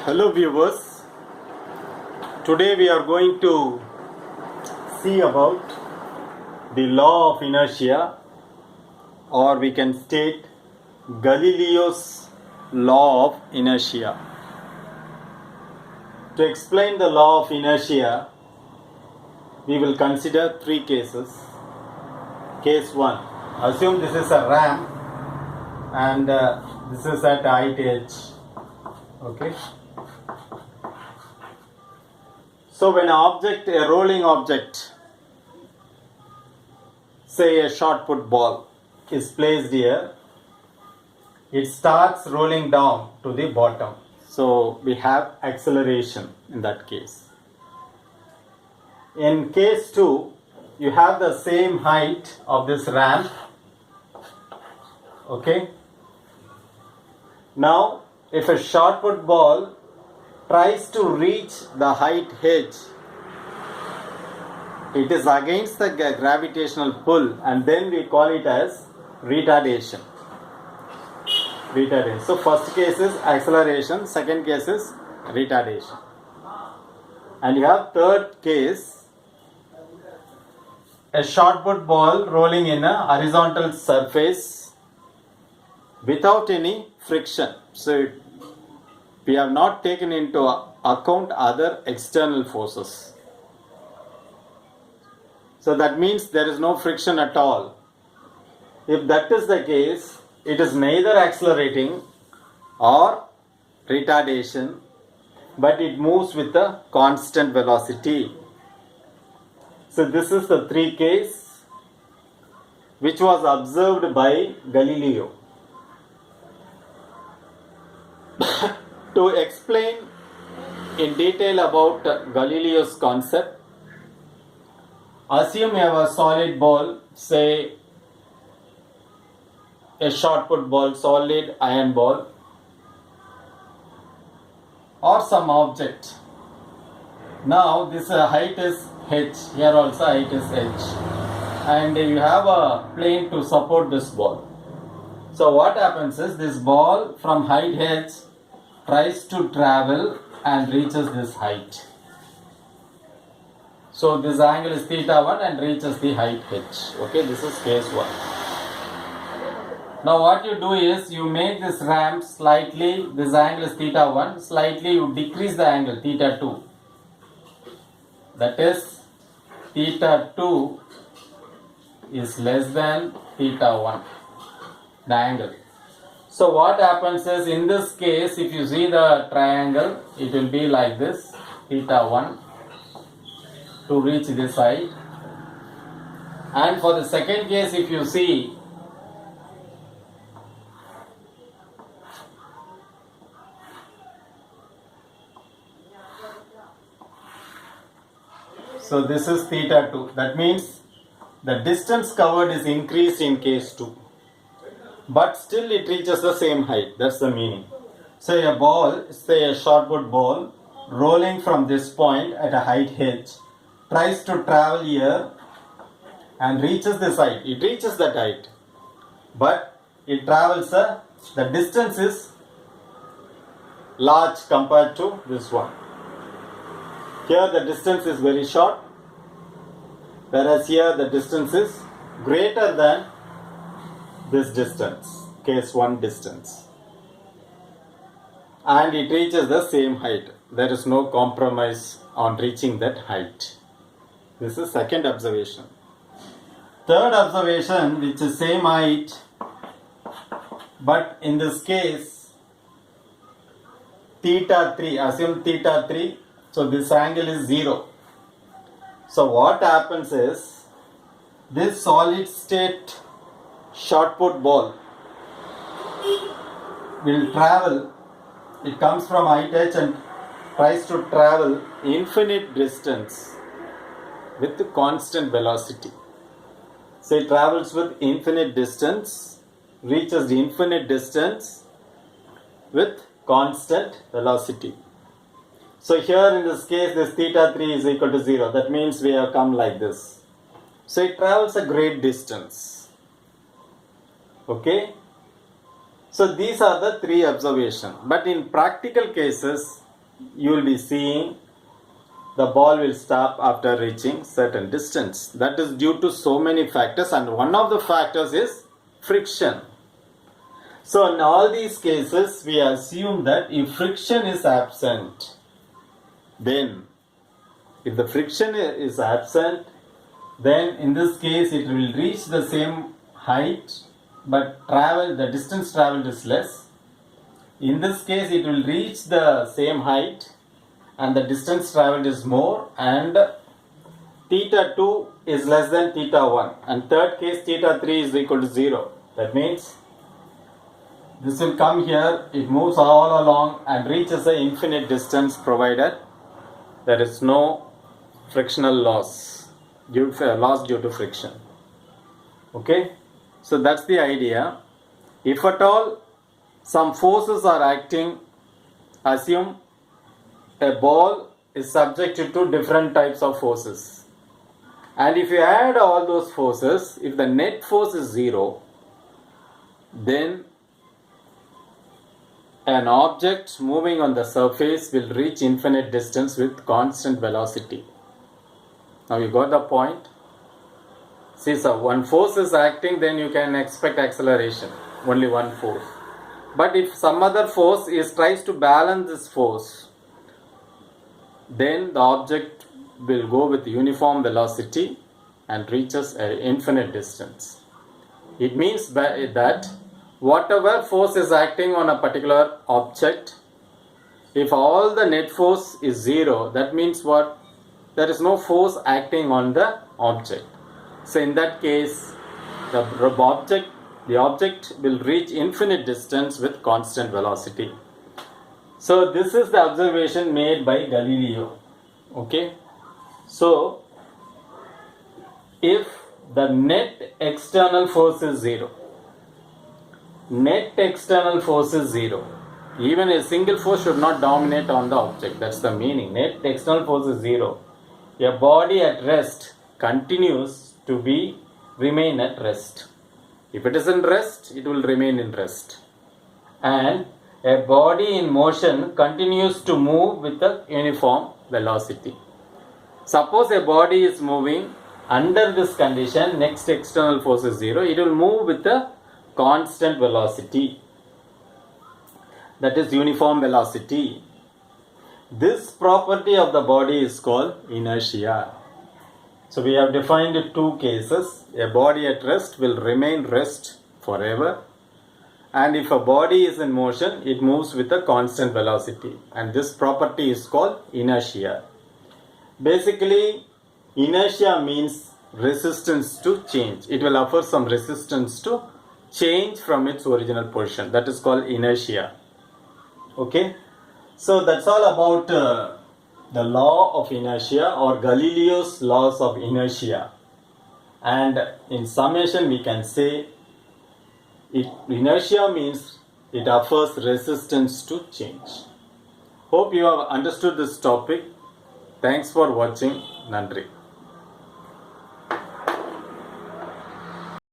Hello viewers, today we are going to see about the law of inertia, or we can state Galileo's law of inertia. To explain the law of inertia, we will consider three cases. Case 1, assume this is a ramp and this is at height h. Okay. So when a rolling object, say a shot put ball, is placed here, it starts rolling down to the bottom. So we have acceleration in that case. In case 2, you have the same height of this ramp. Okay. Now, if a shot put ball tries to reach the height h, it is against the gravitational pull, and then we call it as retardation. So first case is acceleration, second case is retardation. And you have third case, a shot put ball rolling in a horizontal surface without any friction. So we have not taken into account other external forces. So that means there is no friction at all. If that is the case, it is neither accelerating or retardation, but it moves with a constant velocity. So this is the three case which was observed by Galileo. To explain in detail about Galileo's concept, assume you have a solid ball, say a shot put ball, solid iron ball, or some object. Now this height is h, here also height is h, and you have a plane to support this ball. So what happens is, this ball from height h tries to travel and reaches this height. So this angle is theta 1 and reaches the height h. Okay, this is case 1. Now what you do is, you make this ramp slightly, this angle is theta 1, slightly you decrease the angle theta 2. That is, theta 2 is less than theta 1, the angle. So what happens is, in this case, if you see the triangle, it will be like this, theta 1 to reach this height. And for the second case, if you see, so this is theta 2. That means the distance covered is increased in case 2. But still it reaches the same height. That's the meaning. Say a ball, say a shot put ball, rolling from this point at a height h, tries to travel here and reaches this height. It reaches that height, but it travels, the distance is large compared to this one. Here the distance is very short, whereas here the distance is greater than this distance, case 1 distance, and it reaches the same height. There is no compromise on reaching that height. This is second observation. Third observation, which is same height, but in this case theta 3, assume theta 3, so this angle is 0. So what happens is, this solid state shot put ball will travel, it comes from height h and tries to travel infinite distance with constant velocity. So it travels with infinite distance, reaches the infinite distance with constant velocity. So here in this case, this theta 3 is equal to 0. That means we have come like this. So it travels a great distance. Okay. So these are the three observations. But in practical cases, you will be seeing the ball will stop after reaching certain distance. That is due to so many factors, and one of the factors is friction. So in all these cases, we assume that if friction is absent, then if the friction is absent, then in this case it will reach the same height, but the distance traveled is less. In this case it will reach the same height and the distance traveled is more, and theta 2 is less than theta 1, and third case theta 3 is equal to 0. That means this will come here, it moves all along and reaches the infinite distance provided there is no frictional loss due to friction. Okay, so that's the idea. If at all some forces are acting, assume a ball is subjected to different types of forces, and if you add all those forces, if the net force is 0, then an object moving on the surface will reach infinite distance with constant velocity. Now you got the point? See, so one force is acting, then you can expect acceleration, only one force. But if some other force tries to balance this force, then the object will go with uniform velocity and reaches an infinite distance. It means that whatever force is acting on a particular object, if all the net force is 0, that means what? There is no force acting on the object. So in that case, the object will reach infinite distance with constant velocity. So this is the observation made by Galileo. Okay, so if the net external force is 0, even a single force should not dominate on the object. That's the meaning. Net external force is 0. A body at rest continues to remain at rest. If it is in rest, it will remain in rest. And a body in motion continues to move with a uniform velocity. Suppose a body is moving under this condition, next external force is 0, it will move with a constant velocity, that is uniform velocity. This property of the body is called inertia. So we have defined two cases. A body at rest will remain rest forever, and if a body is in motion, it moves with a constant velocity, and this property is called inertia. Basically, inertia means resistance to change. It will offer some resistance to change from its original position. That is called inertia. Okay, so that's all about the law of inertia, or Galileo's laws of inertia. And in summation, we can say inertia means it offers resistance to change. Hope you have understood this topic. Thanks for watching. Nandri.